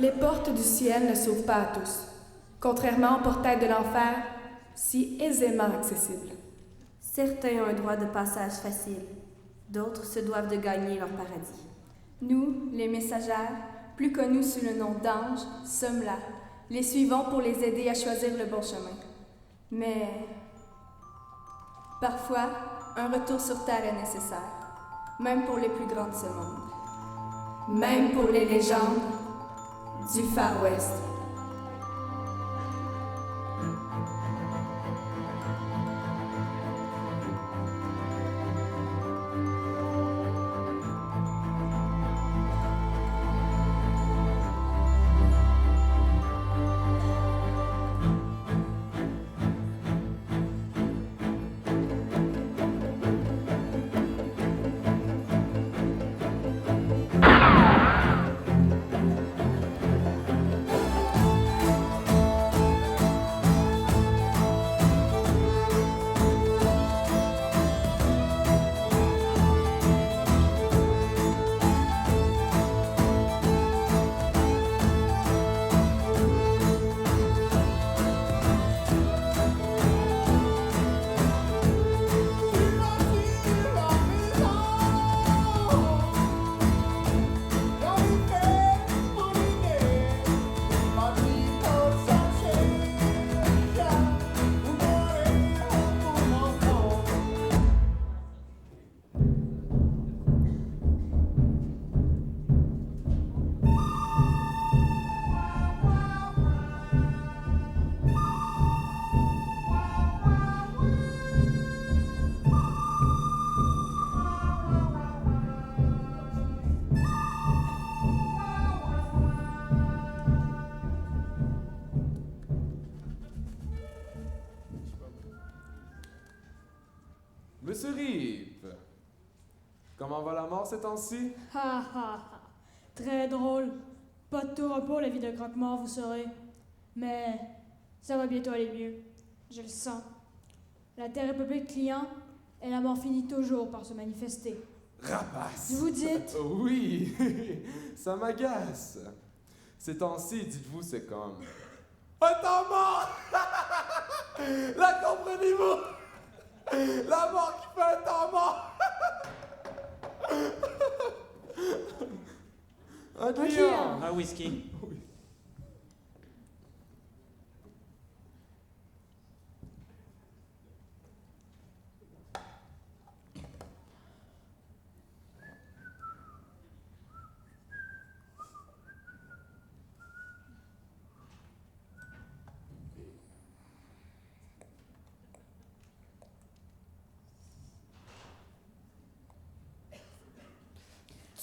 Les portes du ciel ne s'ouvrent pas à tous, contrairement aux portails de l'enfer, si aisément accessibles. Certains ont un droit de passage facile, d'autres se doivent de gagner leur paradis. Nous, les messagères, plus connus sous le nom d'anges, sommes là. Les suivons pour les aider à choisir le bon chemin. Mais parfois, un retour sur Terre est nécessaire, même pour les plus grands de ce monde. Même pour les légendes du Far West. Monsieur Rip, comment va la mort ces temps-ci? Ha ha ha. Très drôle. Pas de tout repos, la vie de croque-mort, vous saurez. Mais ça va bientôt aller mieux. Je le sens. La Terre est peuplée de clients et la mort finit toujours par se manifester. Rapace! Vous dites? Oui, ça m'agace. Ces temps-ci, dites-vous, c'est comme... Un temps mort! La comprenez-vous? La mort qui fait un temps mort! Un client! Un whisky. Oui.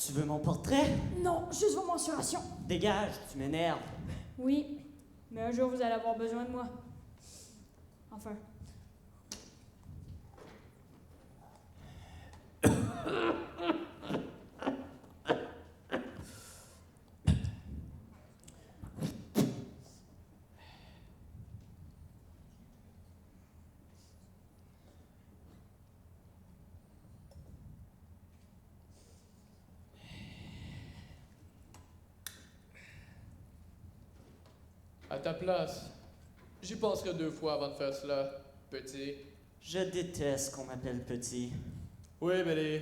Tu veux mon portrait? Non, juste vos mensurations. Dégage, tu m'énerves. Oui, mais un jour vous allez avoir besoin de moi. Enfin. À ta place, j'y penserai 2 fois avant de faire cela, petit. Je déteste qu'on m'appelle petit. Oui, Billy.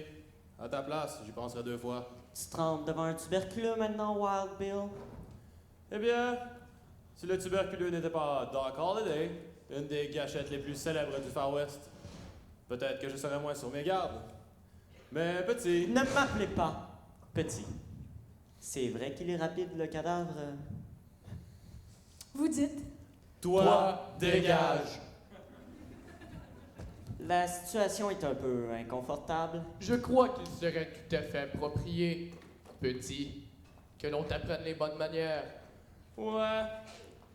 À ta place, j'y penserai 2 fois. Tu te trempes devant un tuberculeux maintenant, Wild Bill? Eh bien, si le tuberculeux n'était pas Doc Holliday, une des gâchettes les plus célèbres du Far West, peut-être que je serais moins sur mes gardes. Mais petit... Ne m'appelez pas petit. C'est vrai qu'il est rapide, le cadavre? Vous dites? Toi, dégage! La situation est un peu inconfortable. Je crois qu'il serait tout à fait approprié, petit, que l'on t'apprenne les bonnes manières. Ouais,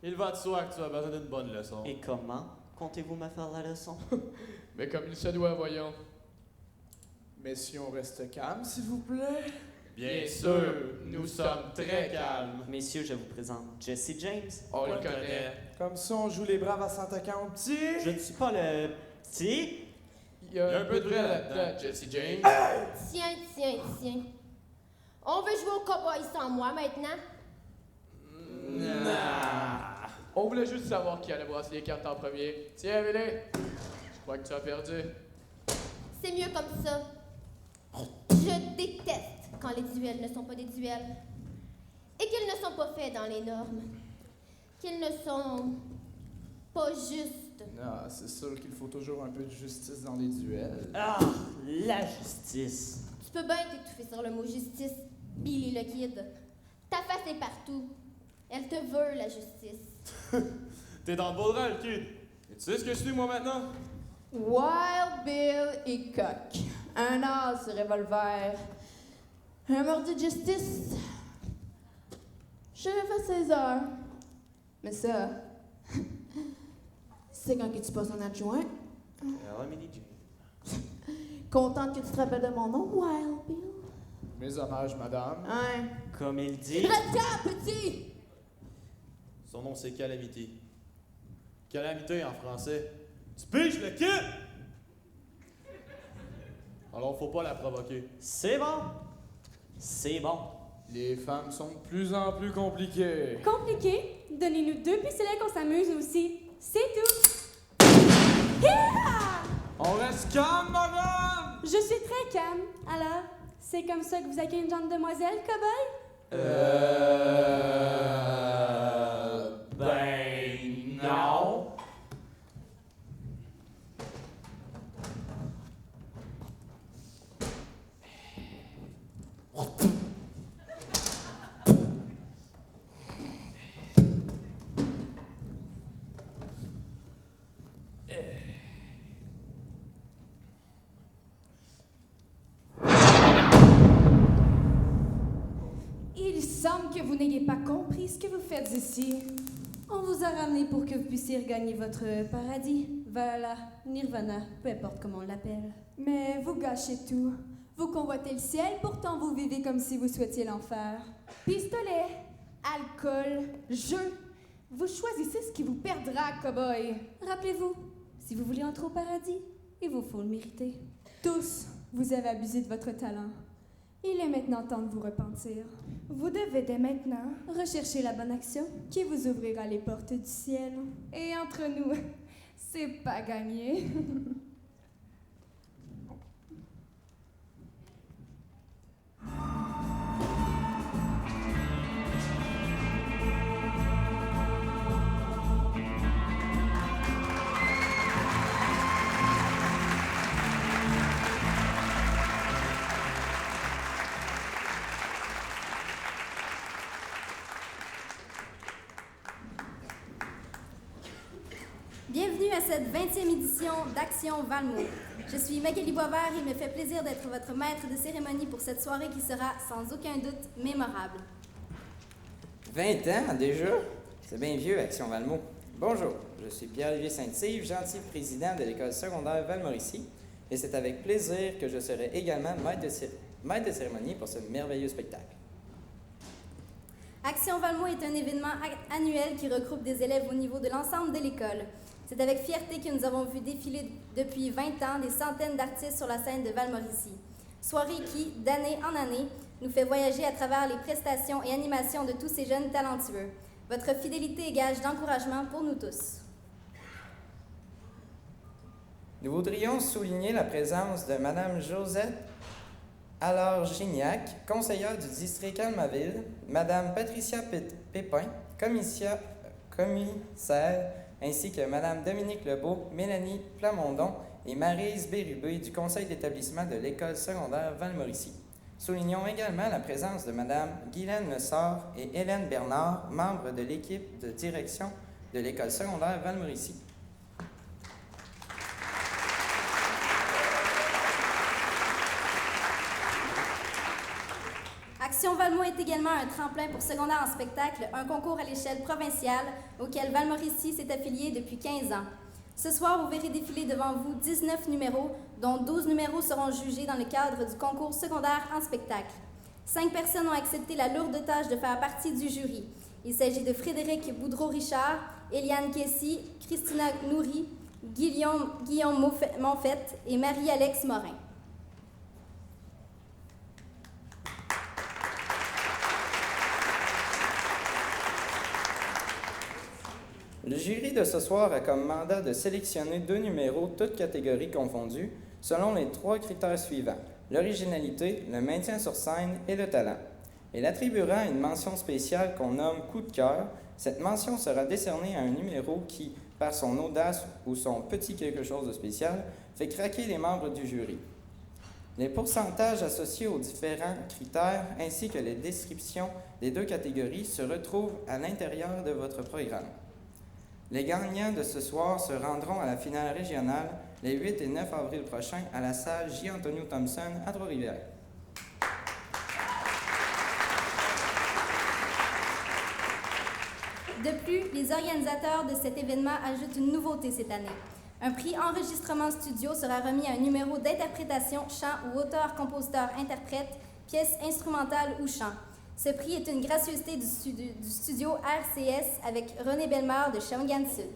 il va de soi que tu as besoin d'une bonne leçon. Et comment comptez-vous me faire la leçon? Mais comme il se doit, voyons. Messieurs, on reste calme, s'il vous plaît. Bien sûr, nous sommes très calmes. Messieurs, je vous présente Jesse James. On le connaît. Comme ça, on joue les braves à Santa-Count, petit. Je ne suis pas le petit. Il y a un peu de vrai là-dedans, Jesse James. Tiens. On veut jouer au cowboy sans moi maintenant? Nah. On voulait juste savoir qui allait brasser les cartes en premier. Tiens, Billy. Je crois que tu as perdu. C'est mieux comme ça. Je déteste quand les duels ne sont pas des duels. Et qu'ils ne sont pas faits dans les normes. Qu'ils ne sont pas justes. Non, c'est sûr qu'il faut toujours un peu de justice dans les duels. Ah, la justice. Tu peux bien t'étouffer sur le mot justice, Billy le Kid. Ta face est partout. Elle te veut, la justice. T'es dans le beau rôle, kid. Et tu sais ce que je suis, moi, maintenant? Wild Bill et Coq. Un as revolver. Un mordu de justice. Sheriff à 16 heures. Mais ça, c'est quand que tu passes en adjoint. Alors, Emily Jane. Contente que tu te rappelles de mon nom, Wild Bill. Mes hommages, madame. Hein? Comme il dit. Retiens, petit! Son nom, c'est Calamity. Calamité en français. Tu piges le kid? Alors, faut pas la provoquer. C'est bon. C'est bon. Les femmes sont de plus en plus compliquées. Compliqué? Donnez-nous 2 pistolets qu'on s'amuse aussi. C'est tout. Yeah! On reste calme, madame! Je suis très calme. Alors, c'est comme ça que vous accueillez une jeune demoiselle, cow-boy? Ben non. Il semble que vous n'ayez pas compris ce que vous faites ici. On vous a ramené pour que vous puissiez regagner votre paradis, Valhalla, Nirvana, peu importe comment on l'appelle. Mais vous gâchez tout. Vous convoitez le ciel, pourtant vous vivez comme si vous souhaitiez l'enfer. Pistolet, alcool, jeu. Vous choisissez ce qui vous perdra, cow-boy. Rappelez-vous, si vous voulez entrer au paradis, il vous faut le mériter. Tous, vous avez abusé de votre talent. Il est maintenant temps de vous repentir. Vous devez dès maintenant Recherchez la bonne action. qui vous ouvrira les portes du ciel. Et entre nous, c'est pas gagné. Bienvenue à cette 20e édition d'Action Valmont. Je suis Magali Boisvert et il me fait plaisir d'être votre maître de cérémonie pour cette soirée qui sera sans aucun doute mémorable. 20 ans déjà? C'est bien vieux, Action Valmont. Bonjour, je suis Pierre-Olivier Saint-Yves, gentil président de l'école secondaire Val-Mauricie, et c'est avec plaisir que je serai également maître de cérémonie pour ce merveilleux spectacle. Action Valmont est un événement annuel qui regroupe des élèves au niveau de l'ensemble de l'école. C'est avec fierté que nous avons vu défiler depuis 20 ans des centaines d'artistes sur la scène de Val-Mauricie. Soirée qui, d'année en année, nous fait voyager à travers les prestations et animations de tous ces jeunes talentueux. Votre fidélité est gage d'encouragement pour nous tous. Nous voudrions souligner la présence de Mme Josette Allard-Gignac, conseillère du district Almaville, Mme Patricia Pépin, commissaire, ainsi que Mme Dominique Lebeau, Mélanie Plamondon et Maryse Bérubé du conseil d'établissement de l'école secondaire Val-Mauricie. Soulignons également la présence de Mme Guylaine Lessard et Hélène Bernard, membres de l'équipe de direction de l'école secondaire Val-Mauricie. Action Valmont est également un tremplin pour secondaire en spectacle, un concours à l'échelle provinciale auquel Val-Mauricie s'est affilié depuis 15 ans. Ce soir, vous verrez défiler devant vous 19 numéros, dont 12 numéros seront jugés dans le cadre du concours secondaire en spectacle. 5 personnes ont accepté la lourde tâche de faire partie du jury. Il s'agit de Frédéric Boudreau-Richard, Eliane Kessy, Christina Nourry, Guillaume Monfette et Marie-Alex Morin. Le jury de ce soir a comme mandat de sélectionner 2 numéros, toutes catégories confondues, selon les 3 critères suivants: l'originalité, le maintien sur scène et le talent. Il attribuera une mention spéciale qu'on nomme « coup de cœur ». Cette mention sera décernée à un numéro qui, par son audace ou son petit quelque chose de spécial, fait craquer les membres du jury. Les pourcentages associés aux différents critères ainsi que les descriptions des 2 catégories se retrouvent à l'intérieur de votre programme. Les gagnants de ce soir se rendront à la finale régionale les 8 et 9 avril prochains à la salle J. Antonio Thompson à Trois-Rivières. De plus, les organisateurs de cet événement ajoutent une nouveauté cette année. Un prix enregistrement studio sera remis à un numéro d'interprétation, chant ou auteur-compositeur-interprète, pièce instrumentale ou chant. Ce prix est une gracieuseté du studio RCS avec René Bellemare de Shawinigan Sud.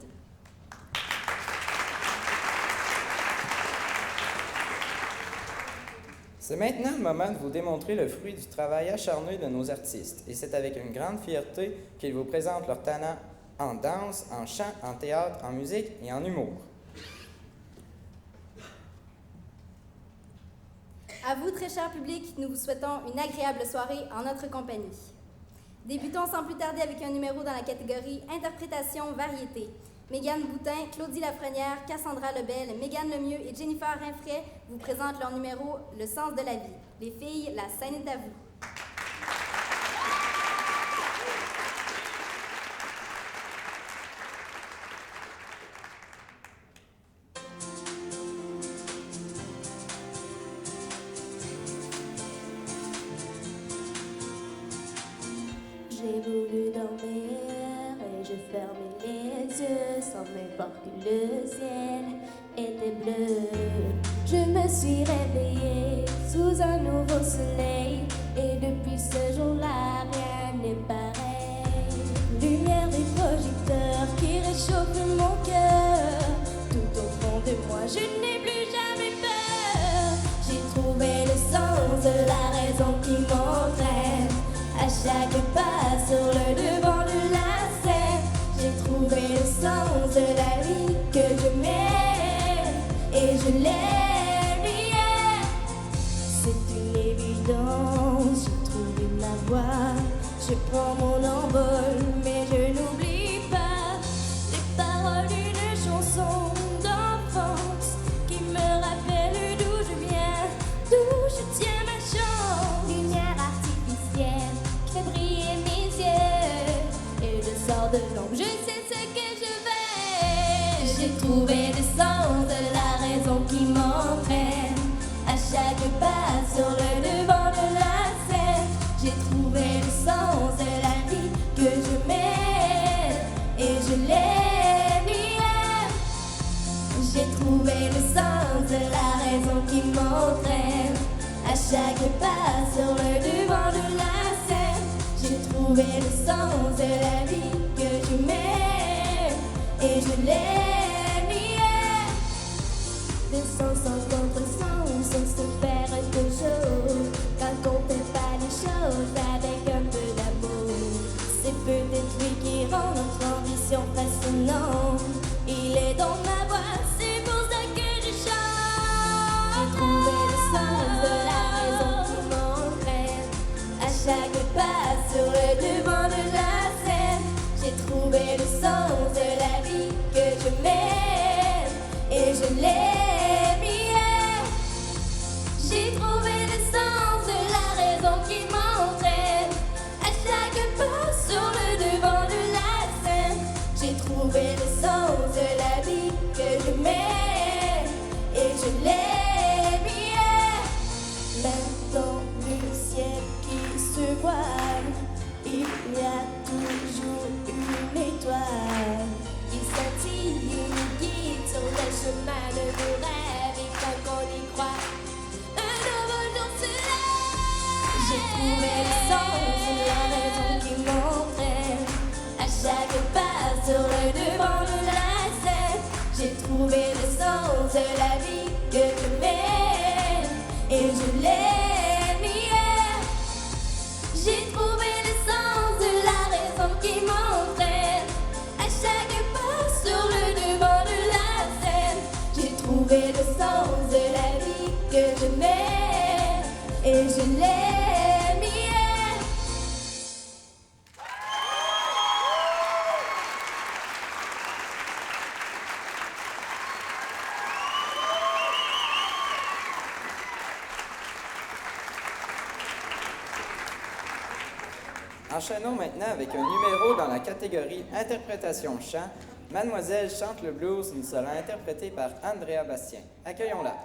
C'est maintenant le moment de vous démontrer le fruit du travail acharné de nos artistes, et c'est avec une grande fierté qu'ils vous présentent leur talent en danse, en chant, en théâtre, en musique et en humour. À vous, très cher public, nous vous souhaitons une agréable soirée en notre compagnie. Débutons sans plus tarder avec un numéro dans la catégorie Interprétation variété. Mégane Boutin, Claudie Lafrenière, Cassandra Lebel, Mégane Lemieux et Jennifer Rinfray vous présentent leur numéro Le sens de la vie. Les filles, la scène est à vous. J'ai voulu dormir et je fermais les yeux sans même voir que le ciel était bleu. Je me suis réveillée sous un nouveau soleil et depuis ce jour-là rien n'est pareil. Lumière des projecteurs qui réchauffent mon cœur. Tout au fond de moi je n'ai plus jamais peur. J'ai trouvé le sens de la raison qui m'entraîne. À chaque pas sur le devant de la scène, j'ai trouvé le sens de la vie que je mène et je l'aime bien. C'est une évidence, j'ai trouvé ma voie. Je prends mon envol, mais je n'oublie pas les paroles d'une chanson d'enfance qui me rappelle d'où je viens, d'où je tiens ma chance. Lumière artificielle fait briller mes yeux et je sors de l'ombre, je sais ce que je vais. J'ai trouvé le sens de la raison qui m'entraîne. À chaque pas sur le devant de la scène, j'ai trouvé le sens de la vie que je mène et je l'aime bien. J'ai trouvé le sens de la raison qui m'entraîne. À chaque pas sur le devant de la scène, j'ai trouvé le sens de la vie que je mène et je l'aime bien. Des sens sans contresens, on se perd toujours quand on fait pas les choses avec un peu d'amour. C'est peut-être lui qui rend notre ambition fascinante. Il est dans ma voix, c'est pour ça que je chante. J'ai trouvé le sens de la raison qui m'entraîne. À chaque pas sur le devant de la scène, j'ai trouvé le sens de la vie que je mène et je l'aime bien. J'ai trouvé le sens de la raison qui m'entraîne. À chaque pas sur le devant de la scène, j'ai trouvé le sens de la vie que je mène et je l'aime bien. Même dans le ciel qui se voile, il y a toujours une étoile. Il scintille et nous guide sur le chemin de nos rêves. Et quand on y croit, un nouveau jour se lève. J'ai trouvé le sens de la raison qui m'entraîne. À chaque pas sur le devant de la scène, j'ai trouvé le sens de la vie que je mène et je l'aime bien. J'ai trouvé le sens de la raison qui m'entraîne. À chaque pas et je l'aime. Yeah. Enchaînons maintenant avec un numéro dans la catégorie interprétation chant. Mademoiselle chante le blues nous sera interprétée par Andrea Bastien. Accueillons-la.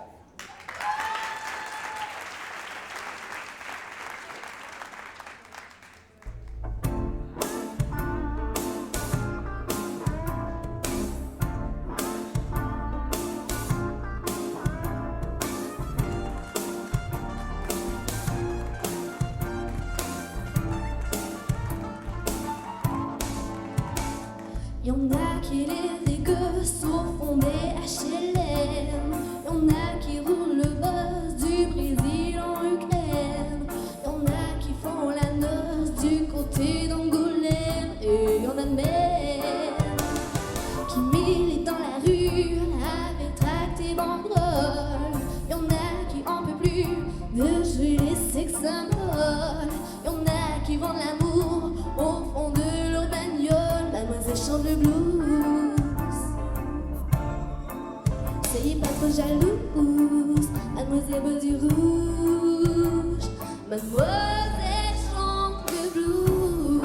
Y'en a qui élèvent des gosses au fond des HLM. Y'en a qui roulent le boss du Brésil en Ukraine. Y'en a qui font la noce du côté d'Angoulême. Et y'en a même qui militent dans la rue avec tract et banderole. Y'en a qui en peuvent plus de jouer les sex symboles. Y'en a qui vendent l'amour au fond de leur bagnole. Mademoiselle chante le blues. Soyez pas trop jalouse, mademoiselle veut du rouge. Mademoiselle chante le blues.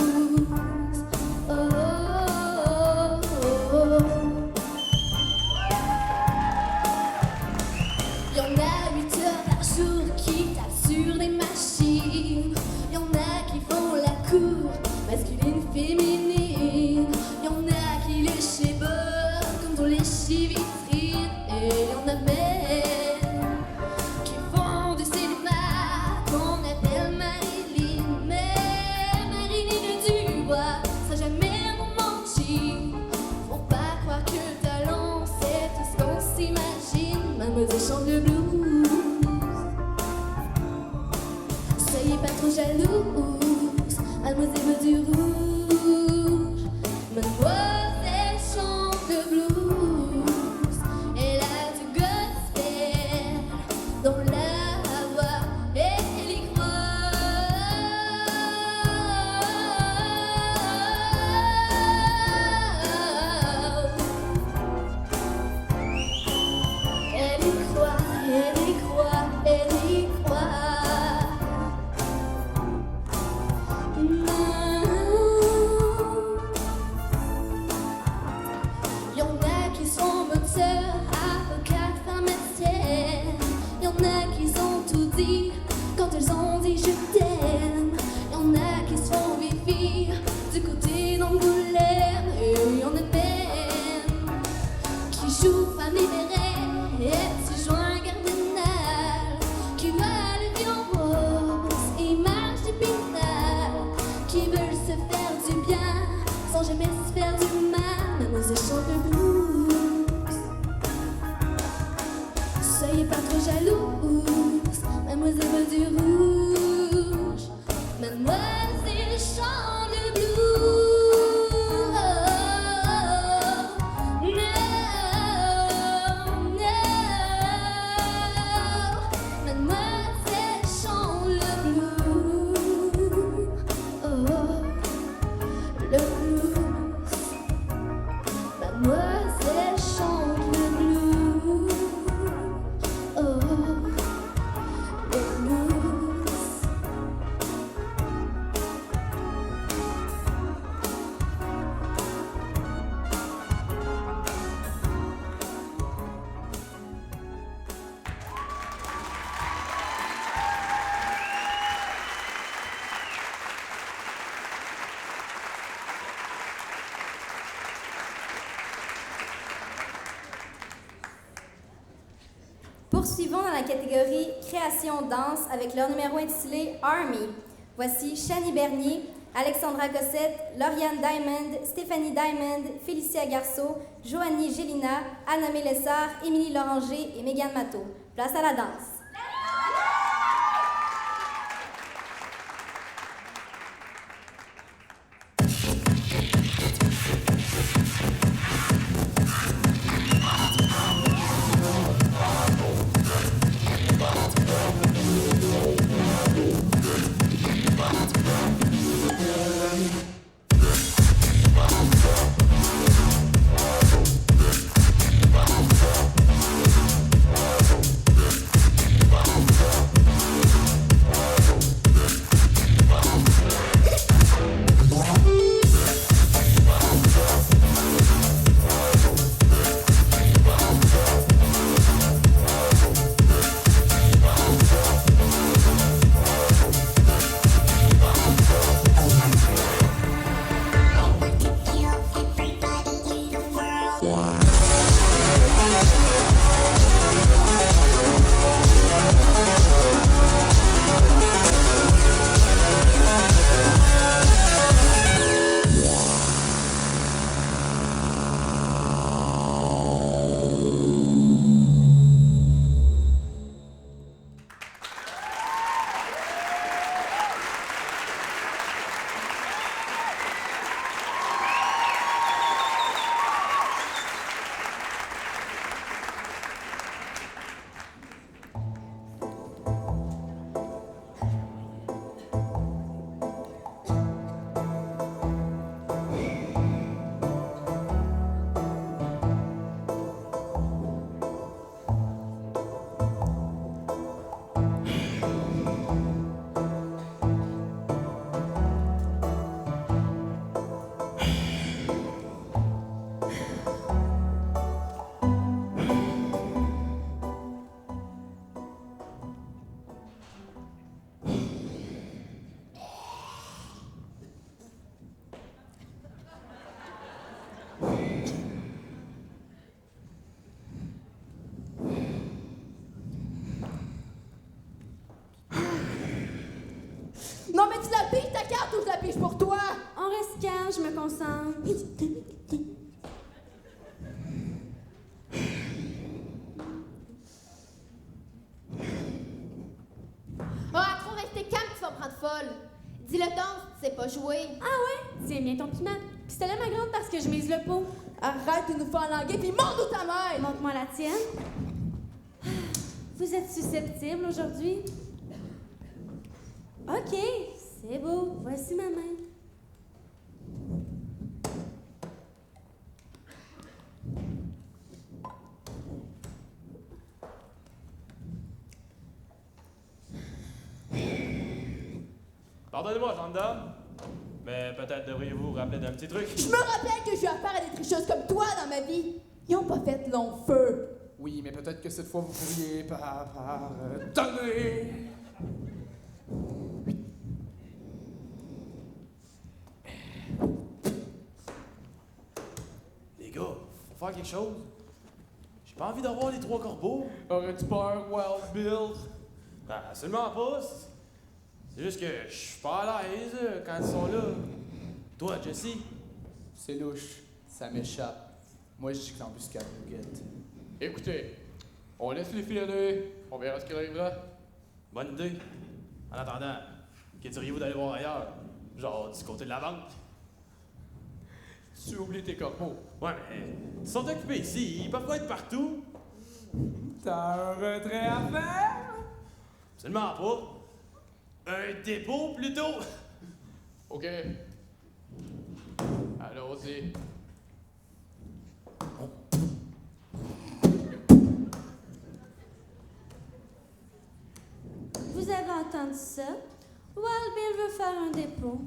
Oh, oh, oh, oh. Y'en a 8 heures par jour qui tapent sur des machines. Y'en a qui font la cour, masculine, féminine. Y'en a qui les chébottent comme dans les chivitrines. Et y'en a même qui font du cinéma qu'on appelle Marilyn. Mais Marilyn Dubois sera jamais romantique. Faut pas croire que le talent c'est tout ce qu'on s'imagine. Mademoiselle chante le blues. Soyez pas trop jalouse, mademoiselle veut du rouge. Mademoiselle chante le blues. Elle a du gospel dans la voix et elle y croit. Elle y croit, elle y croit, elle y croit. Y'en a qui sont bonnes sœurs, avocates, pharmaciennes. Y'en a qui ont tout dit quand elles ont dit je t'aime. Y'en a qui se font vivre du côté d'Angoulême. Et y'en a même qui jouent femme libérée et petits joints cardinal. Qui veulent le vion rose et marche d'épinal. Qui veulent se faire du bien sans jamais se faire du mal. Mademoiselle chante le blues. Soyez pas trop jalouse, mademoiselle veut du rouge. Mademoiselle chante le blues. No, no. Mademoiselle chante le blues. Oh, le blues. Mademoiselle chante le blues. Oh, le blues. Poursuivons dans la catégorie création danse avec leur numéro intitulé Army. Voici Chani Bernier, Alexandra Cossette, Lauriane Diamond, Stéphanie Diamond, Félicia Garceau, Joanie Gélina, Anna Mélessard, Émilie Loranger et Mégane Matteau. Place à la danse. Non, mais tu la piges ta carte ou je la pige pour toi? On reste calme, je me concentre. Ah, trop rester calme, tu vas me prendre folle. Dis-le donc, tu sais pas jouer. Ah ouais? Tiens bien ton piment. Pistolet ma grande parce que je mise le pot. Arrête de nous faire languer puis montre ta main! Montre-moi la tienne. Vous êtes susceptible aujourd'hui? OK, c'est beau. Voici ma main. Pardonnez-moi, gendarme, mais peut-être devriez-vous vous rappeler d'un petit truc. Je me rappelle que j'ai eu affaire à des tricheuses comme toi dans ma vie. Ils ont pas fait long feu. Oui, mais peut-être que cette fois vous pourriez donner. Les gars, faut faire quelque chose. J'ai pas envie d'avoir les 3 corbeaux. Aurais-tu peur, Wild Bill? Ben, absolument pas. C'est juste que je suis pas à l'aise quand ils sont là. Toi, Jesse? C'est louche. Ça m'échappe. Moi, je dis que l'embuscade nous guette. Écoutez, on laisse les filles aller. On verra ce qui arrivera. Bonne idée. En attendant, qu'attiriez-vous d'aller voir ailleurs? Genre du côté de la banque? Tu oublies tes corbeaux. Ouais, mais ils sont occupés ici. Ils peuvent pas être partout. T'as un retrait à faire? Absolument pas. Un dépôt, plutôt. OK. Allons-y. Vous avez entendu ça? Wild Bill veut faire un dépôt.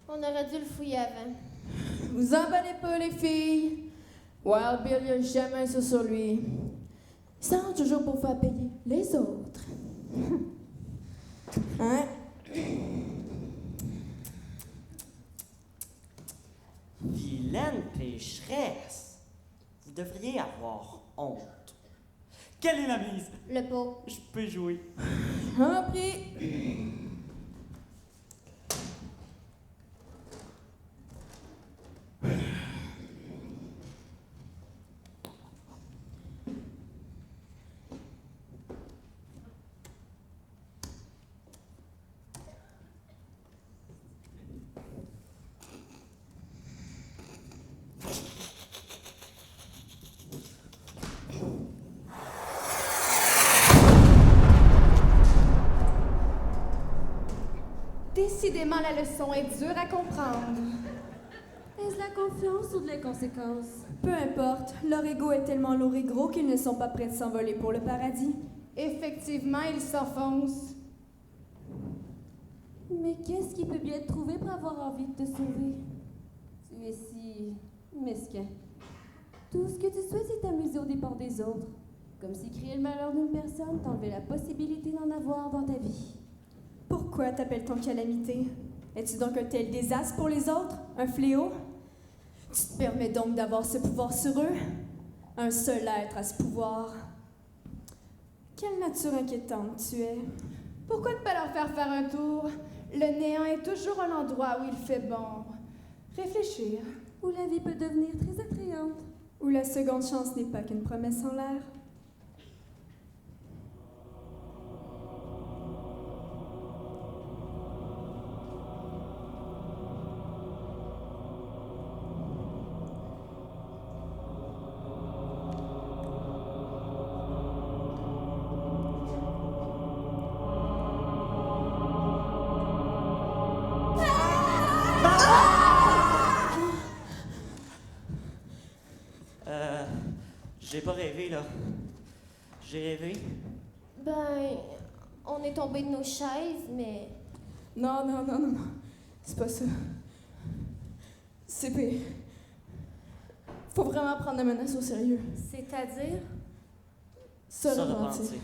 On aurait dû le fouiller avant. Vous emballez pas, les filles. Wild Bill, il a jamais ça sur lui. Il s'arrange toujours pour faire payer les autres. Hein? Vilaine pécheresse! Vous devriez avoir honte. Quelle est la mise? Le pot. Je peux jouer. En prie. Décidément, la leçon est dure à comprendre. Est-ce la confiance ou de la conséquence? Peu importe, leur ego est tellement lourd et gros qu'ils ne sont pas prêts de s'envoler pour le paradis. Effectivement, ils s'enfoncent. Mais qu'est-ce qui peut bien te trouver pour avoir envie de te sauver? Tu es si mesquin. Tout ce que tu souhaites, c'est t'amuser aux dépens des autres. Comme si créer le malheur d'une personne t'enlevait la possibilité d'en avoir dans ta vie. Pourquoi t'appelles-t-on calamité? Es-tu donc un tel désastre pour les autres? Un fléau? Tu te permets donc d'avoir ce pouvoir sur eux? Un seul être a ce pouvoir. Quelle nature inquiétante tu es. Pourquoi ne pas leur faire un tour? Le néant est toujours un endroit où il fait bon réfléchir. Où la vie peut devenir très attrayante. Où la seconde chance n'est pas qu'une promesse en l'air. J'ai pas rêvé, là. J'ai rêvé. Ben, on est tombé de nos chaises, mais... Non. C'est pas ça. C'est pire. Faut vraiment prendre la menace au sérieux. C'est-à-dire? Se repentir.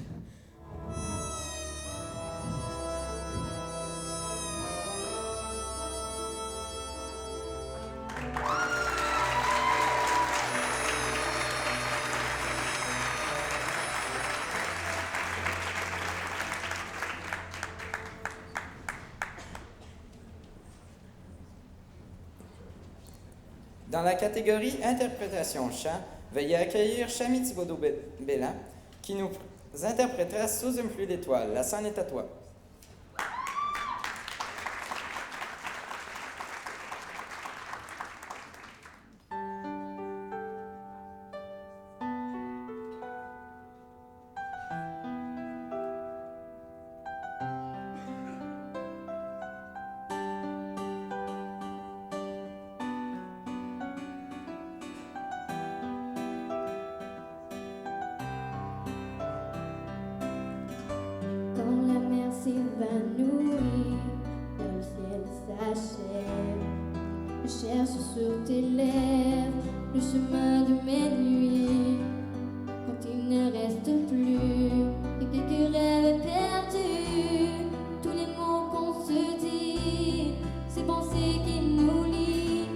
Dans la catégorie interprétation chant, veuillez accueillir Chami Thibodeau-Bellan, qui nous interprétera Sous une pluie d'étoiles. La scène est à toi. Quand la mer s'évanouit, le ciel s'achève. Je cherche sur tes lèvres le chemin de mes nuits. Quand il ne reste plus que quelques rêves perdus, tous les mots qu'on se dit, ces pensées qui nous lient,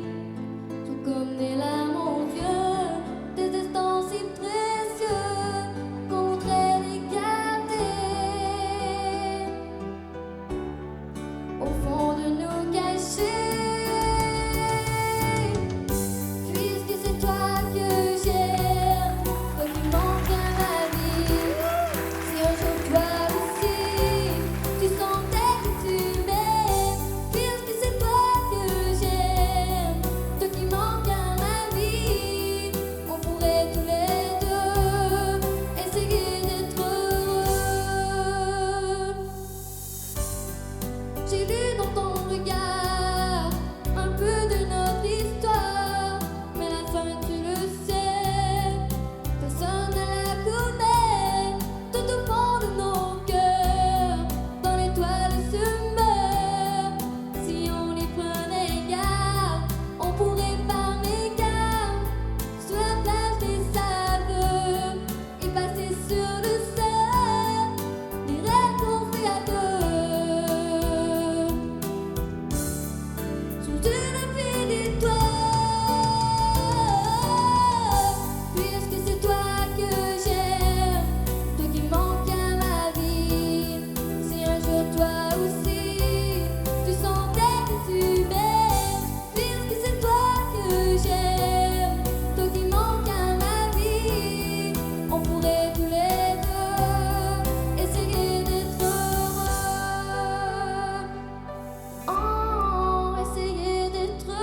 tout comme des larmes aux yeux, des instants si précieux qu'on voudrait les garder au fond de nos cachets. Puisque c'est toi que j'aime, toi qui manques à ma vie. Si un jour toi aussi tu sentais que tu m'aimes, puisque c'est toi que j'aime, toi qui manques à ma vie, on pourrait tous les deux essayer d'être heureux. J'ai lu dans ton regard un peu de notre histoire, mais la fin tu le sais, personne ne la connaît. Tout au fond de nos cœurs, dans l'étoile se meurt. Si on y prenait garde, on pourrait par mégarde sur la plage des sables et passer sur le sable les rêves qu'on fait à deux. Sous une pluie d'étoiles, puisque c'est toi que j'aime, toi qui manques à ma vie. Si un jour toi aussi tu sentais que tu m'aimes, puisque c'est toi que j'aime, toi qui manques à ma vie, on pourrait tous les deux essayer d'être heureux. Oh, essayer d'être heureux.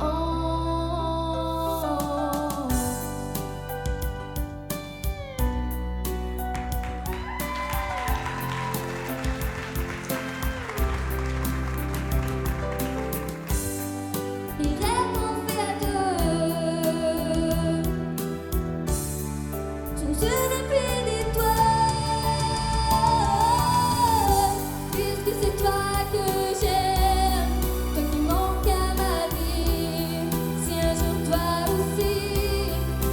Oh. Les rêves qu'on fait à deux, sous une pluie d'étoiles, puisque c'est toi que j'aime, toi qui manques à ma vie. Si un jour toi aussi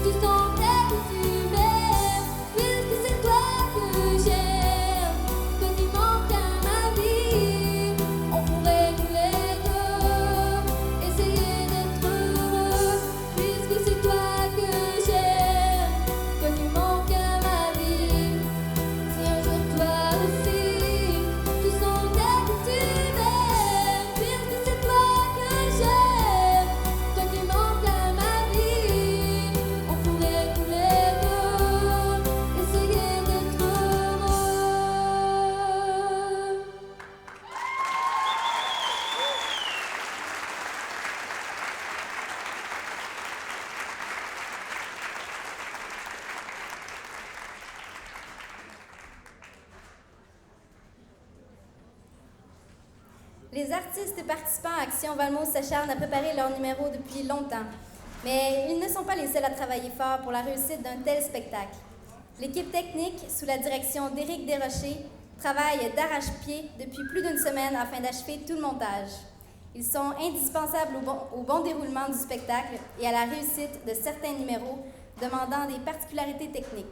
tu sentais que tu m'aimes, puisque c'est toi que j'aime, toi qui manques à ma vie, on pourrait tous les deux essayer d'être heureux. Puisque c'est toi que j'aime, toi qui manques à ma vie. Si un jour toi aussi tu sentais que tu m'aimes, puisque c'est toi que j'aime, toi qui manques à ma vie, on pourrait tous les deux essayer d'être heureux. Les artistes participant à Action Valmont s'acharnent à préparer leur numéro depuis longtemps. Mais ils ne sont pas les seuls à travailler fort pour la réussite d'un tel spectacle. L'équipe technique, sous la direction d'Éric Desrochers, travaille d'arrache-pied depuis plus d'une semaine afin d'achever tout le montage. Ils sont indispensables au bon déroulement du spectacle et à la réussite de certains numéros demandant des particularités techniques.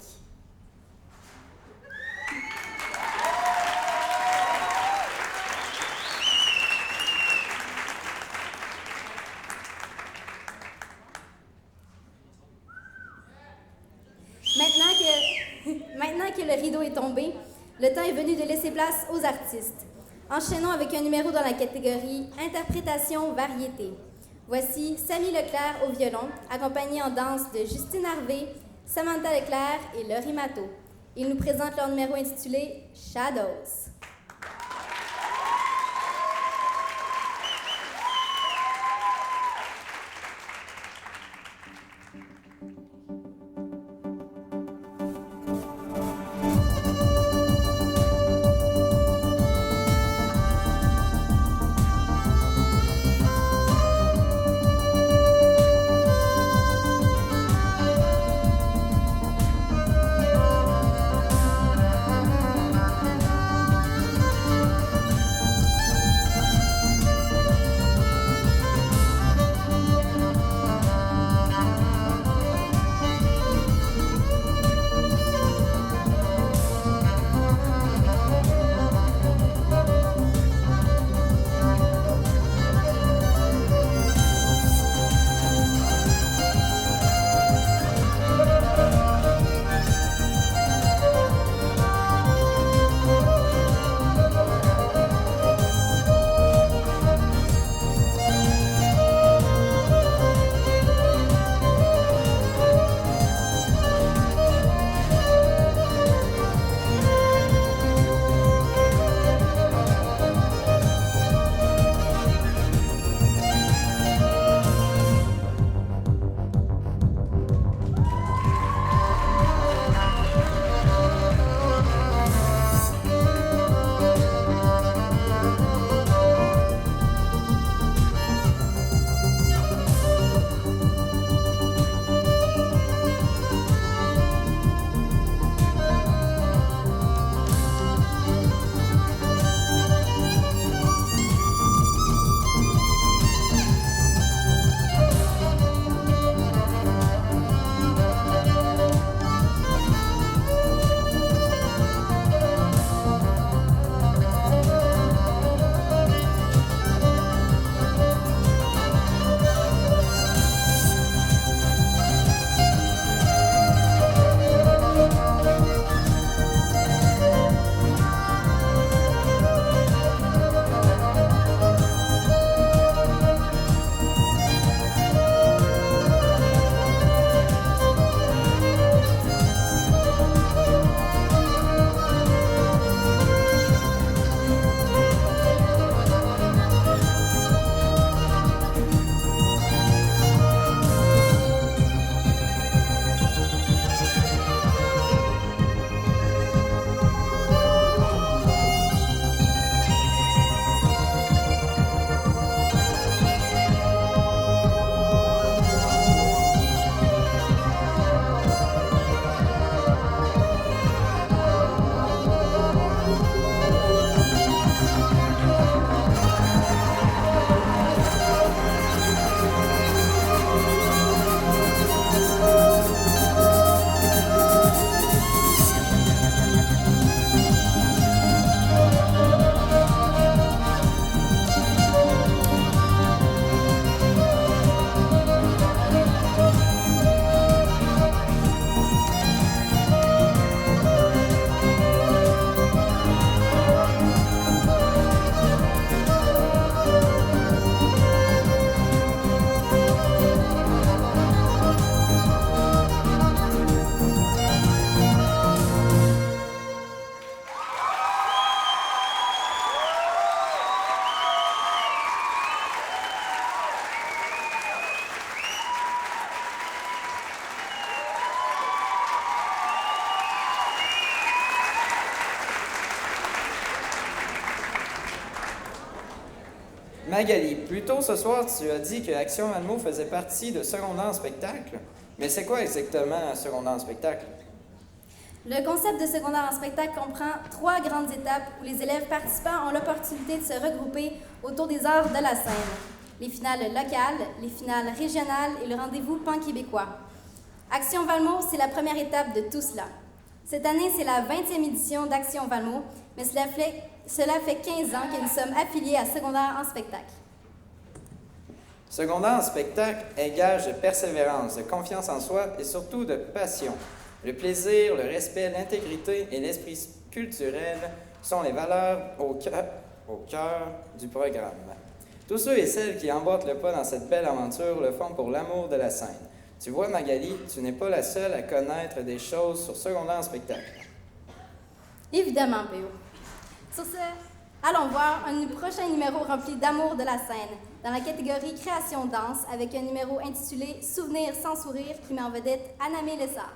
Maintenant que le rideau est tombé, le temps est venu de laisser place aux artistes. Enchaînons avec un numéro dans la catégorie Interprétation variété. Voici Samy Leclerc au violon, accompagné en danse de Justine Harvey, Samantha Leclerc et Laurie Matteau. Ils nous présentent leur numéro intitulé Shadows. Magali, plus tôt ce soir, tu as dit que Action Malmo faisait partie de Secondaire en spectacle. Mais c'est quoi exactement Secondaire en spectacle? Le concept de Secondaire en spectacle comprend 3 grandes étapes où les élèves participants ont l'opportunité de se regrouper autour des arts de la scène. Les finales locales, les finales régionales et le rendez-vous pan-québécois. Action Valmo, c'est la première étape de tout cela. Cette année, c'est la 20e édition d'Action Valmo, mais cela fait 15 ans que nous sommes affiliés à Secondaire en spectacle. Secondaire en spectacle est gage de persévérance, de confiance en soi et surtout de passion. Le plaisir, le respect, l'intégrité et l'esprit culturel sont les valeurs au cœur du programme. Tous ceux et celles qui emboîtent le pas dans cette belle aventure le font pour l'amour de la scène. Tu vois, Magali, tu n'es pas la seule à connaître des choses sur secondaire en spectacle. Évidemment, P.O. Sur ce, allons voir un prochain numéro rempli d'amour de la scène, dans la catégorie création danse, avec un numéro intitulé Souvenirs sans sourire qui met en vedette Anna-Mé Lessard.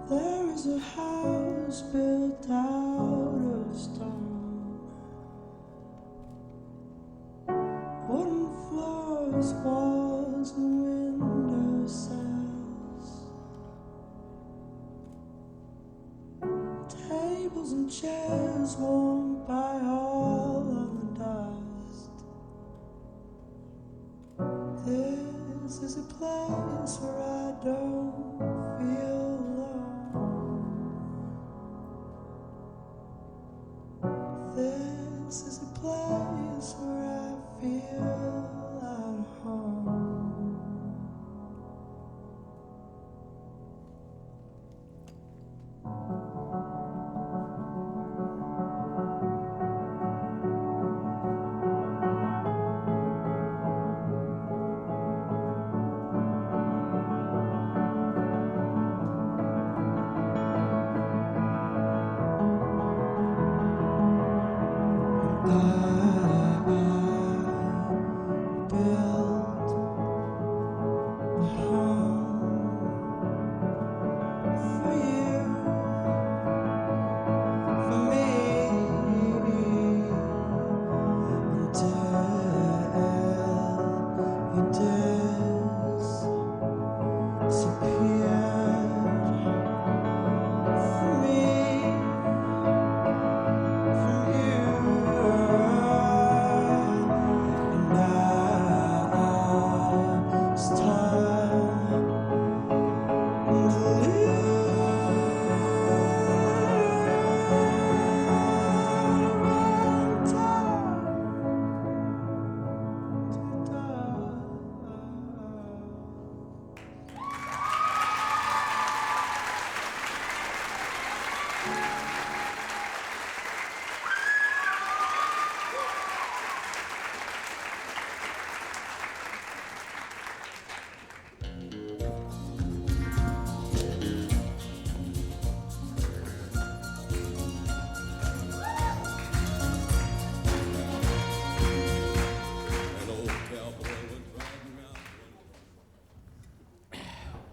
There is a house built out of stone, wooden floors, walls, and window sills, tables and chairs warmed by all of the dust. This is a place where I don't feel this is a place where I feel at home.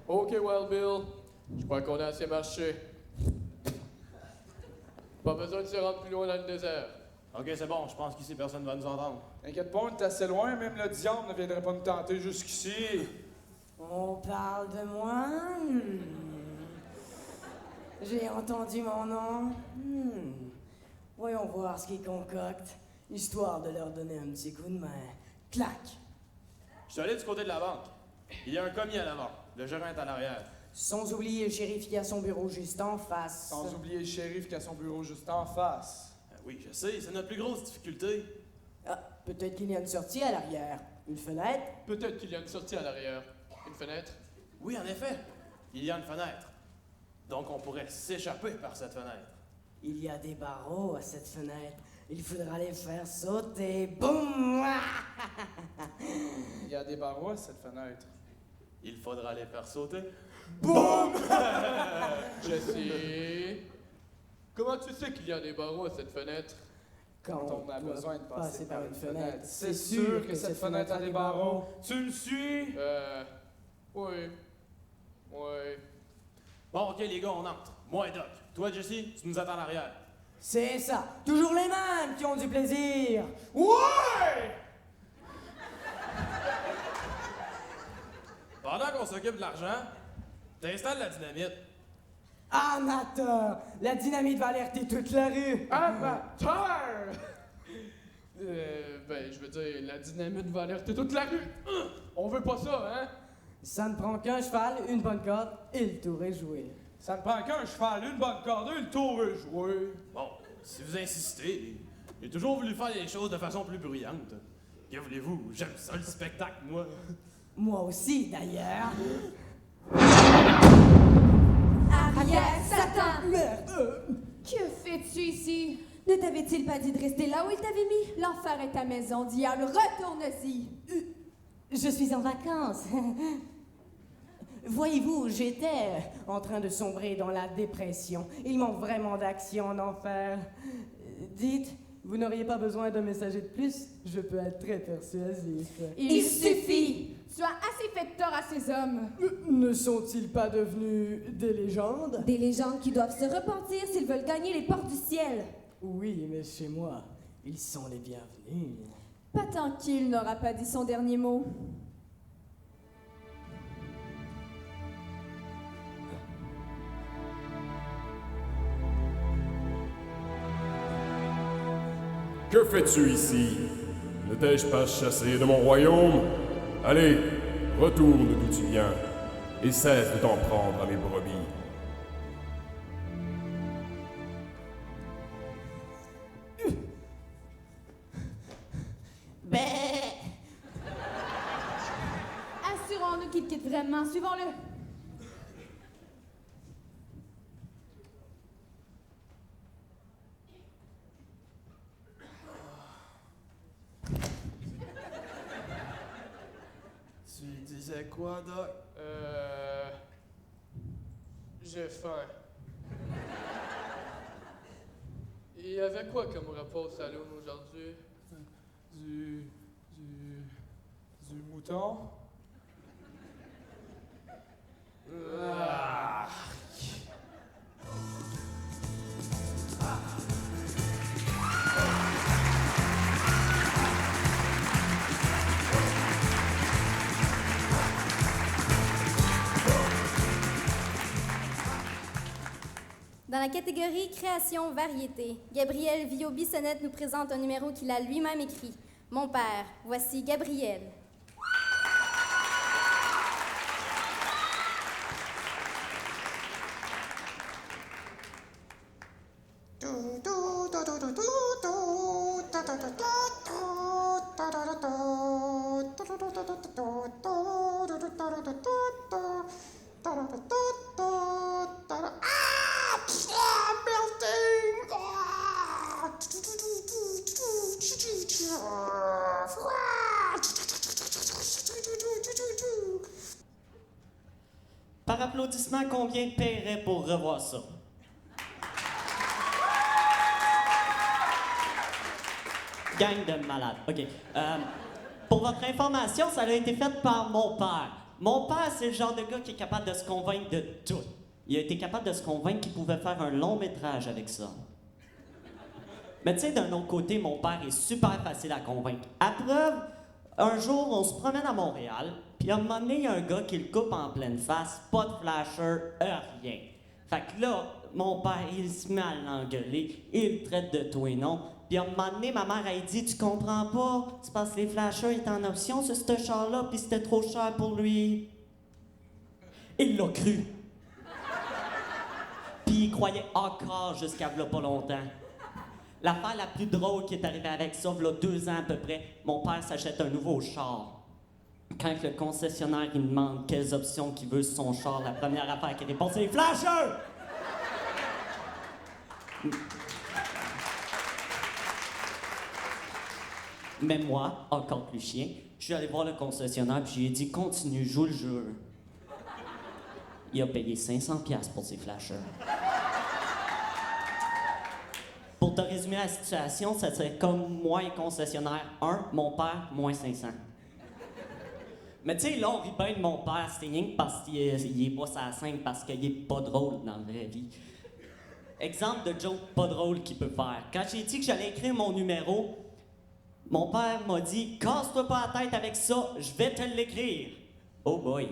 OK, Wild Bill. Je crois qu'on a assez marché. Pas besoin de se rendre plus loin dans le désert. OK, c'est bon. Je pense qu'ici, personne ne va nous entendre. T'inquiète pas, on est assez loin. Même le diable ne viendrait pas nous tenter jusqu'ici. On parle de moi? J'ai entendu mon nom. Voyons voir ce qu'ils concoctent, histoire de leur donner un petit coup de main. Clac! Je suis allé du côté de la banque. Il y a un commis à l'avant. Le gérant est à l'arrière. Sans oublier le shérif qui a son bureau juste en face. Sans oublier le shérif qui a son bureau juste en face. Oui, je sais, c'est notre plus grosse difficulté. Ah, peut-être qu'il y a une sortie à l'arrière. Une fenêtre? Peut-être qu'il y a une sortie à l'arrière. Une fenêtre? Oui, en effet. Il y a une fenêtre. Donc on pourrait s'échapper par cette fenêtre. Il y a des barreaux à cette fenêtre. Il faudra les faire sauter. Boum! Il y a des barreaux à cette fenêtre. Il faudra les faire sauter. Boum! Jesse, comment tu sais qu'il y a des barreaux à cette fenêtre? Quand on a besoin de passer par une fenêtre, c'est sûr que cette fenêtre a des barreaux. Tu me suis? Oui. Bon, OK, les gars, on entre. Moi et Doc. Toi, Jesse, tu nous attends à l'arrière. C'est ça. Toujours les mêmes qui ont du plaisir. Ouais! Pendant qu'on s'occupe de l'argent, t'installes la dynamite. Amateur! La dynamite va alerter toute la rue! Amateur! Je veux dire, la dynamite va alerter toute la rue! On veut pas ça, hein? Ça ne prend qu'un cheval, une bonne corde, et le tour est joué. Ça ne prend qu'un cheval, une bonne corde, et le tour est joué. Bon, si vous insistez, j'ai toujours voulu faire les choses de façon plus bruyante. Que voulez-vous? J'aime ça le spectacle, moi. Moi aussi, d'ailleurs. Arrière, Satan! Merde! Que fais-tu ici? Ne t'avait-il pas dit de rester là où il t'avait mis? L'enfer est ta maison, diable, retourne-y! Je suis en vacances. Voyez-vous, j'étais en train de sombrer dans la dépression. Il manque vraiment d'action en enfer. Dites, vous n'auriez pas besoin d'un messager de plus? Je peux être très persuasif. Il suffit! Tu as assez fait de tort à ces hommes. Ne sont-ils pas devenus des légendes? Des légendes qui doivent se repentir s'ils veulent gagner les portes du ciel. Oui, mais chez moi, ils sont les bienvenus. Pas tant qu'il n'aura pas dit son dernier mot. Que fais-tu ici? Ne t'ai-je pas chassé de mon royaume? Allez, retourne d'où tu viens, et cesse de t'en prendre à mes brebis. Assurons-nous qu'il quitte vraiment, suivons-le. Tu disais quoi, Doc? J'ai faim. Il y avait quoi comme repas au saloon aujourd'hui? Du mouton? Dans la catégorie Création Variété, Gabriel Villot-Bissonnette nous présente un numéro qu'il a lui-même écrit. Mon père, voici Gabriel. Par applaudissement, combien paierait pour revoir ça? Gang de malades. OK. Pour votre information, ça a été fait par mon père. Mon père, c'est le genre de gars qui est capable de se convaincre de tout. Il a été capable de se convaincre qu'il pouvait faire un long métrage avec ça. Mais tu sais, d'un autre côté, mon père est super facile à convaincre. À preuve, un jour, on se promène à Montréal, puis à un moment donné, il y a un gars qui le coupe en pleine face, pas de flasher, rien. Fait que là, mon père, il se met à l'engueuler, il le traite de tout et non. Puis à un moment donné, ma mère, elle dit, tu comprends pas, c'est parce que les flashers étaient en option sur ce char-là, puis c'était trop cher pour lui. Il l'a cru. Puis il croyait encore jusqu'à v'là pas longtemps. L'affaire la plus drôle qui est arrivée avec ça, v'là 2 ans à peu près, mon père s'achète un nouveau char. Quand le concessionnaire il demande quelles options qu'il veut sur son char, la première affaire qu'il répond, c'est les flashers! Mais moi, encore plus chien, je suis allé voir le concessionnaire puis j'ai dit continue, joue le jeu. Il a payé 500$ pour ses flashers. Pour te résumer la situation, ça serait comme moi et concessionnaire 1, mon père, moins 500. Mais tu sais, là, on rit bien de mon père, c'est rien que parce qu'il est pas sa scène, parce qu'il est pas drôle dans la vraie vie. Exemple de joke pas drôle qu'il peut faire. Quand j'ai dit que j'allais écrire mon numéro, mon père m'a dit « Casse-toi pas la tête avec ça, je vais te l'écrire. » Oh boy.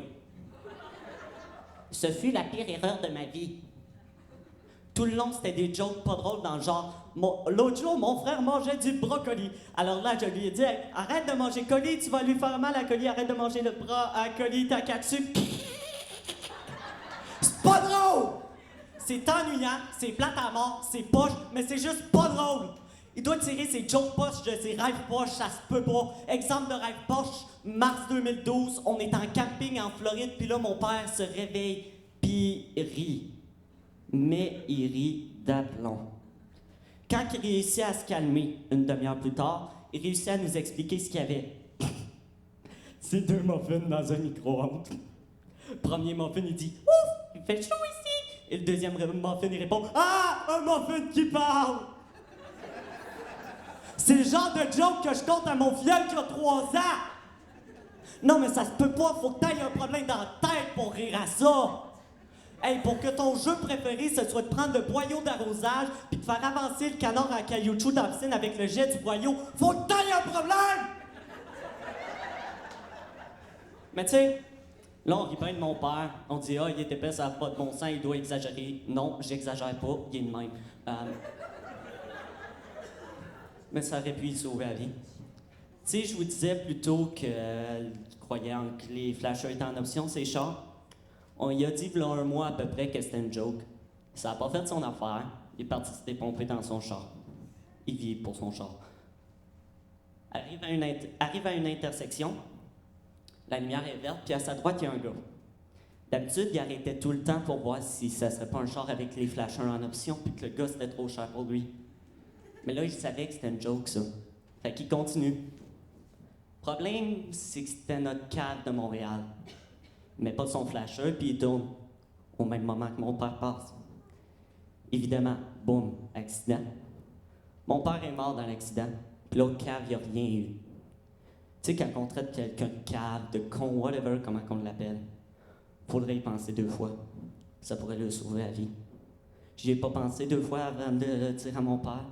Ce fut la pire erreur de ma vie. Tout le long, c'était des jokes pas drôles dans le genre l'autre jour, mon frère mangeait du brocoli. Alors là, je lui ai dit hey, arrête de manger colis, tu vas lui faire mal à colis, arrête de manger le bras à colis, t'as qu'à dessus. C'est pas drôle! C'est ennuyant, c'est plate à mort, c'est poche, mais c'est juste pas drôle. Il doit tirer ses jokes poches de ses rêves poches, ça se peut pas. Exemple de rêve poche, mars 2012, on est en camping en Floride, puis là, mon père se réveille, puis rit. Mais il rit d'aplomb. Quand il réussit à se calmer, une demi-heure plus tard, il réussit à nous expliquer ce qu'il y avait. C'est 2 muffins dans un micro-ondes. Premier muffin, il dit « Ouf, il fait chaud ici! » Et le deuxième muffin, il répond « Ah, un muffin qui parle! » C'est le genre de joke que je compte à mon filleul qui a 3 ans! Non, mais ça se peut pas, faut que t'aies un problème dans la tête pour rire à ça! Hey, pour que ton jeu préféré, ce soit de prendre le boyau d'arrosage puis de faire avancer le canard en caillouchou dans la piscine avec le jet du boyau, faut que t'aies un problème! Mais tu sais, là, on rit bien de mon père. On dit, ah, il est épais, ça n'a pas de bon sens, il doit exagérer. Non, j'exagère pas, il est de même. Mais ça aurait pu y sauver la vie. Tu sais, je vous disais plutôt qu'il croyait que les flashers étaient en option, ces chars. On y a dit, il y a 1 mois à peu près, que c'était une joke. Ça n'a pas fait son affaire. Il est parti se dépomper dans son char. Il vit pour son char. Arrive à une intersection. La lumière est verte, puis à sa droite, il y a un gars. D'habitude, il arrêtait tout le temps pour voir si ça serait pas un char avec les flashers en option, puis que le gars, c'était trop cher pour lui. Mais là, il savait que c'était une joke, ça. Fait qu'il continue. Le problème, c'est que c'était notre cave de Montréal. Il met pas son flasher, puis il tourne au même moment que mon père passe. Évidemment, boum, accident. Mon père est mort dans l'accident, puis l'autre cave, il n'y a rien eu. Tu sais, quand on traite quelqu'un de cave, de con, whatever, comment qu'on l'appelle, faudrait y penser 2 fois. Ça pourrait lui sauver la vie. J'y ai pas pensé 2 fois avant de le dire à mon père,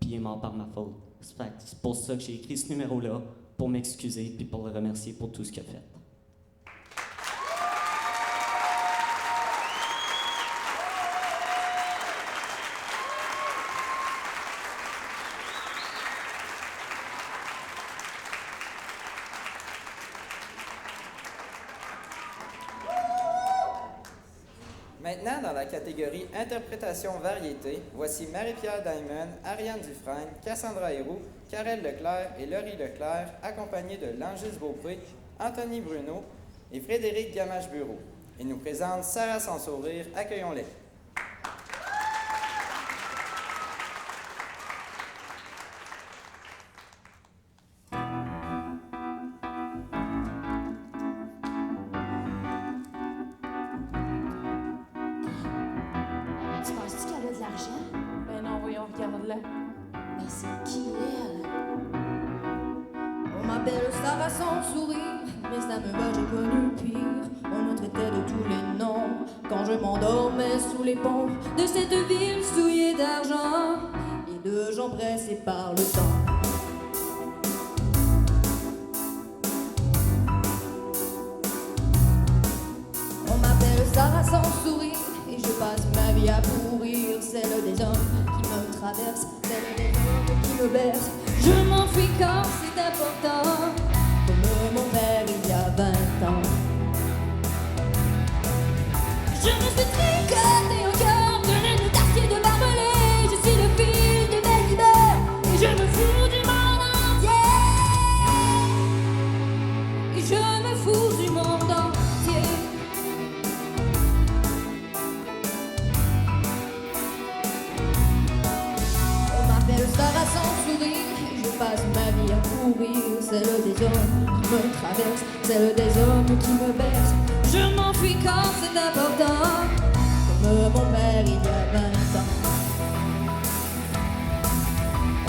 puis il est mort par ma faute. C'est pour ça que j'ai écrit ce numéro-là, pour m'excuser, puis pour le remercier pour tout ce qu'il a fait. Maintenant, dans la catégorie Interprétation variété, voici Marie-Pierre Diamond, Ariane Dufresne, Cassandra Héroux, Karel Leclerc et Laurie Leclerc, accompagnés de Langis Beaupré, Anthony Bruno et Frédéric Gamache-Bureau. Ils nous présentent Sarah sans sourire, accueillons-les. Tu penses-tu qu'elle a de l'argent? Ben non, voyons, regarde-la. Mais c'est qui, elle? On m'appelle Sarah sans sourire, mais ça me va, j'ai connu pire. On me traitait de tous les noms quand je m'endormais sous les ponts de cette ville souillée d'argent. Les 2 gens pressés par le temps. On m'appelle Sarah sans sourire et je passe ma vie à pourrir. Celle des hommes qui me traversent, celle des hommes qui me bercent. Je m'enfuis quand c'est important, comme mon père il y a 20 ans. Je me suis tricoté encore de laine d'acier de barbelé. Je suis le fils de belle leader et je me fous du monde entier. Et je me fous du monde entier. On m'appelle Sarah sans sourire et je passe ma vie à courir. Celle des hommes qui me traversent, celle des hommes qui me bercent. Je m'enfuis quand c'est important, comme mon père il y a 20 ans.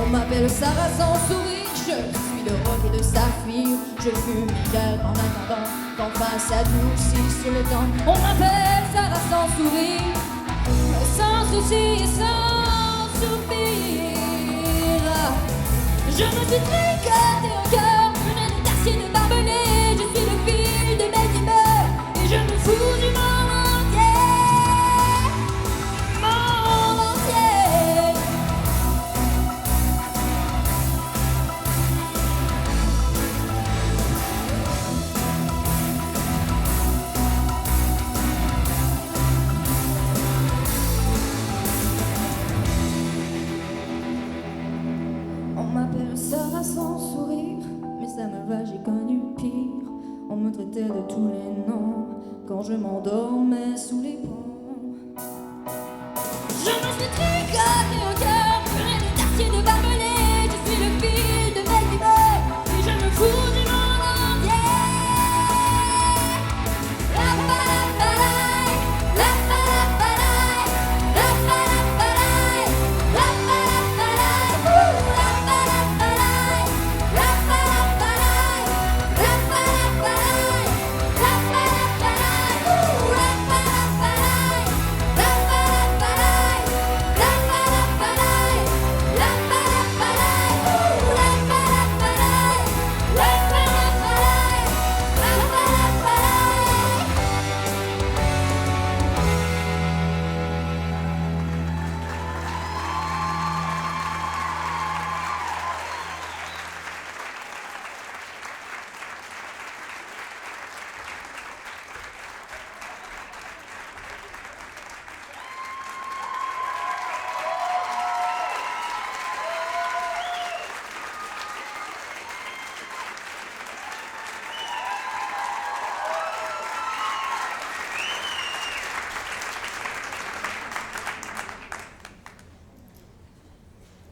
On m'appelle Sarah sans sourire, je suis le roc et de saphir. Je fume Miguel en attendant qu'enfin s'adoucisse le temps. On m'appelle Sarah sans sourire, sans souci et sans soupir. Je me suis tricoté encore une laine d'acier de barbelé. Je suis le fil de belle humeur et je me fous du monde entier. Monde sort à son sourire, mais ça me va, j'ai connu pire. On me traitait de tous les noms quand je m'endormais sous les ponts. Je me suis tricoté au cœur, purée de quartier de barbelés. Je suis le fil de mes idées et je me fous du monde entier. La palapalaï, la palapalaï, la palapalaï, la palapalaï, la palapalaï, la palapalaï, la palapalaï, la palapalaï, la palapalaï, la palapalaï, la palapalaï, la palapalaï, la palapalaï, la palapalaï, la palapalaï.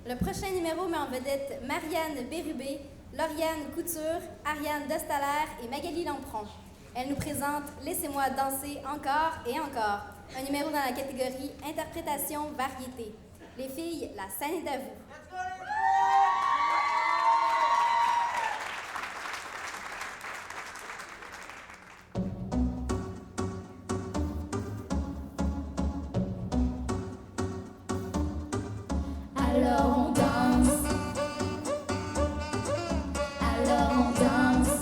Le prochain numéro met en vedette Marianne Bérubé, Lauriane Couture, Ariane Destaler et Magali Lampron. Elle nous présente Laissez-moi danser encore et encore, un numéro dans la catégorie Interprétation variété. Les filles, la scène est à vous. Alors on danse, alors on danse,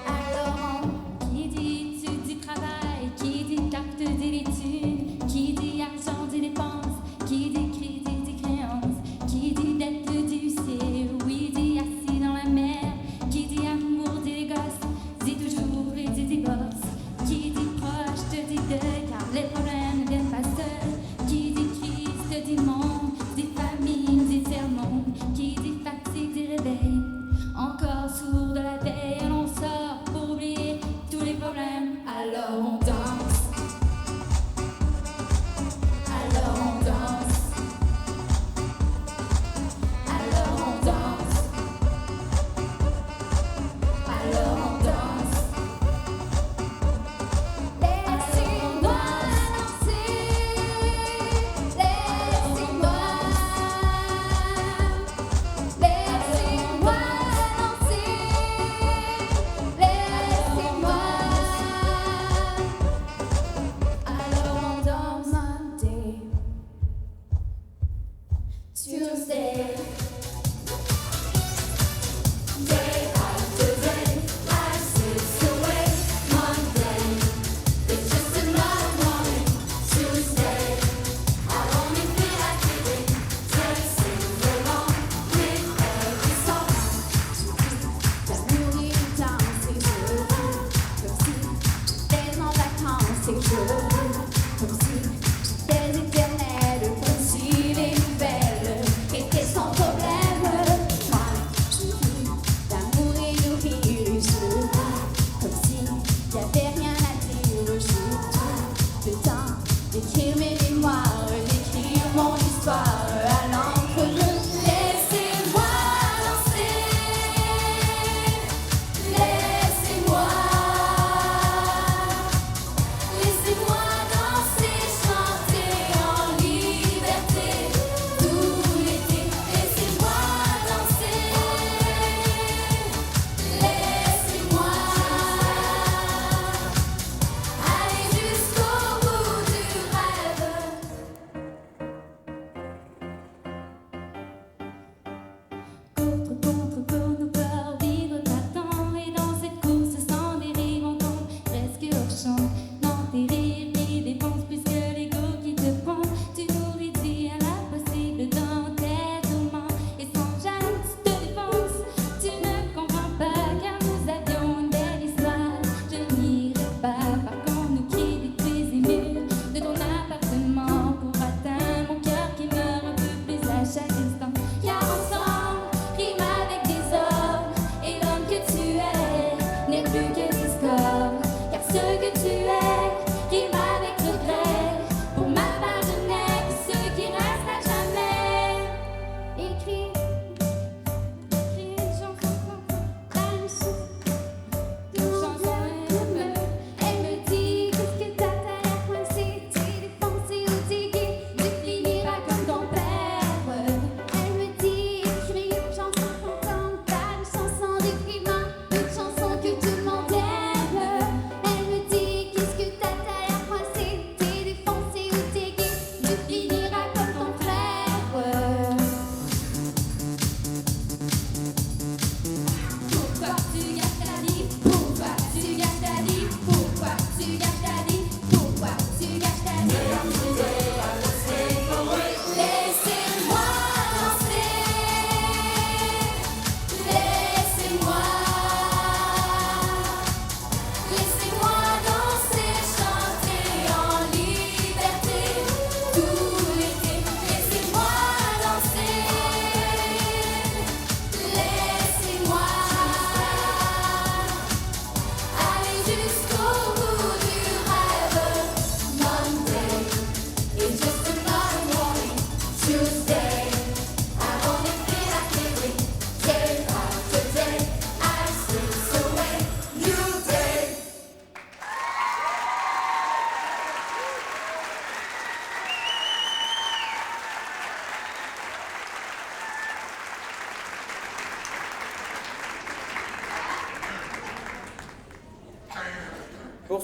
alors on... Qui dit études dit travail, qui dit carte dit l'étude, qui dit argent dit dépense, qui dit crédit dit créance, qui dit dette dit huissier, oui dit assis dans la mer, qui dit amour dit les gosses, dit toujours et dit divorce, qui dit proche te dit deuil car les problèmes ne viennent pas seuls, qui dit crise dit monde, dit famine, dit tiers-monde, qui dit fatigue, dit réveil. Encore sourd de la veille, on sort pour oublier tous les problèmes. Alors on danse. Alors on danse. Alors on danse. Alors on danse. Laissez-moi danser. Laissez-moi. Laissez-moi danser. Laissez-moi. Alors on danse. Monday, Tuesday, day after day, I slip away. Monday, it's just another morning. Tuesday, I only feel like giving. Day sings along with every song. L'amour il danse et je veux, comme si j'étais en vacances et je veux, comme si j'étais éternelle, comme si les nouvelles étaient sans problème. Moi, je vis d'amour et nourrir et je veux, comme si y'avait rien à dire. J'ai tout le temps d'écrire mes mémoires, d'écrire mon histoire à l'encre bleue. Laissez-moi danser. Laissez-moi. Laissez-moi danser, chanter en liberté tout l'été. Laissez-moi danser. Laissez-moi aller jusqu'au bout du rêve.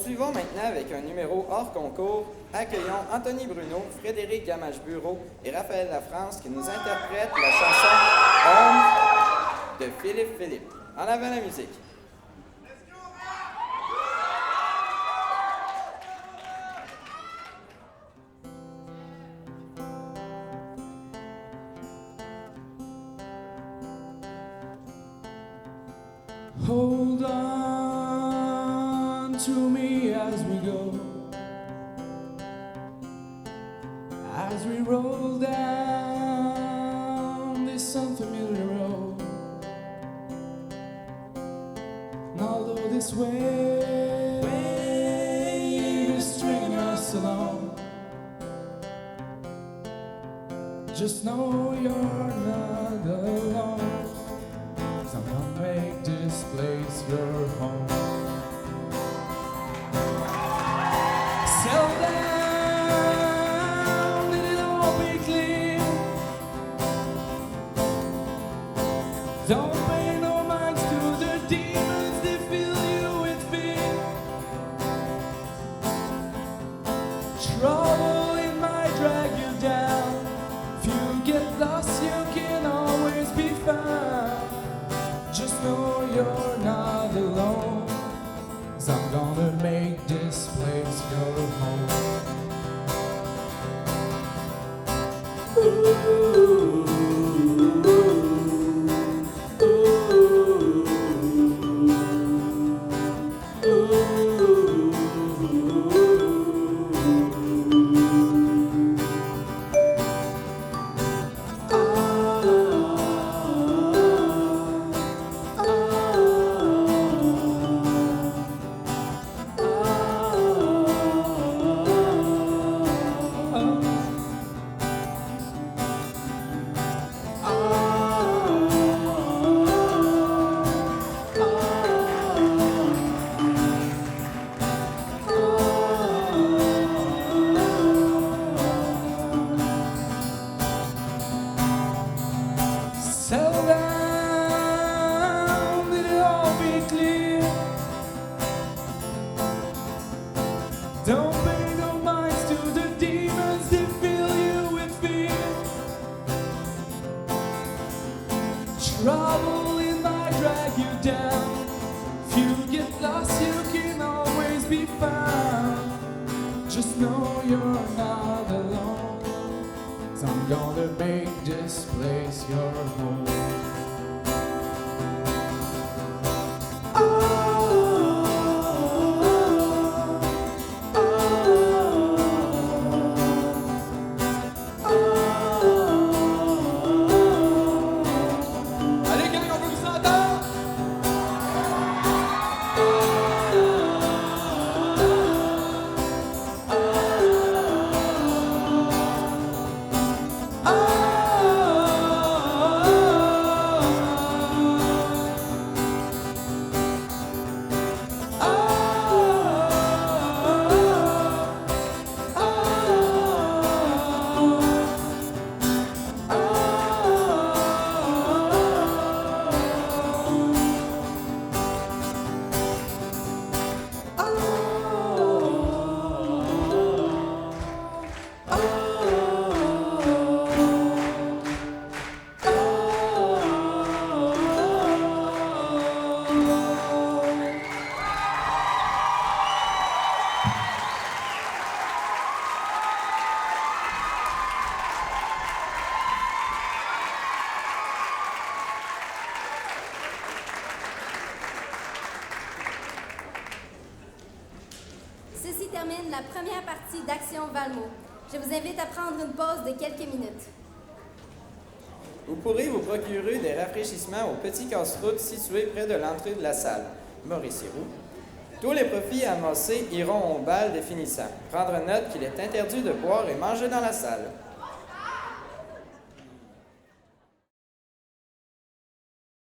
Poursuivons maintenant avec un numéro hors concours. Accueillons Anthony Bruno, Frédéric Gamache-Bureau et Raphaël Lafrance qui nous interprètent la chanson Homme de Philippe Philippe. En avant la musique. Hold on to me as we go, as we roll down this unfamiliar road. And although this wave is stringing us along, just know you're not alone. Someone make this place your home. Settle down and it'll all be clear. Don't pay no minds to the demons that fill you with fear. Trouble it might drag you down. If you get lost you can always be found. Just know you're not alone, 'cause I'm gonna make this place your home. Settle down, let it all be clear. Don't pay no minds to the demons that fill you with fear. Trouble it might drag you down. If you get lost, you can always be found. Just know you're not alone, 'cause I'm gonna make this place your home. Allez, gang, on veut que ça entende? Ceci termine la première partie d'Action Valmo. Je vous invite à prendre une pause de quelques minutes. Vous pourrez vous procurer des rafraîchissements au petit casse-croûte situé près de l'entrée de la salle. Maurice Héroux. Tous les profits amassés iront au bal des finissants. Prendre note qu'il est interdit de boire et manger dans la salle.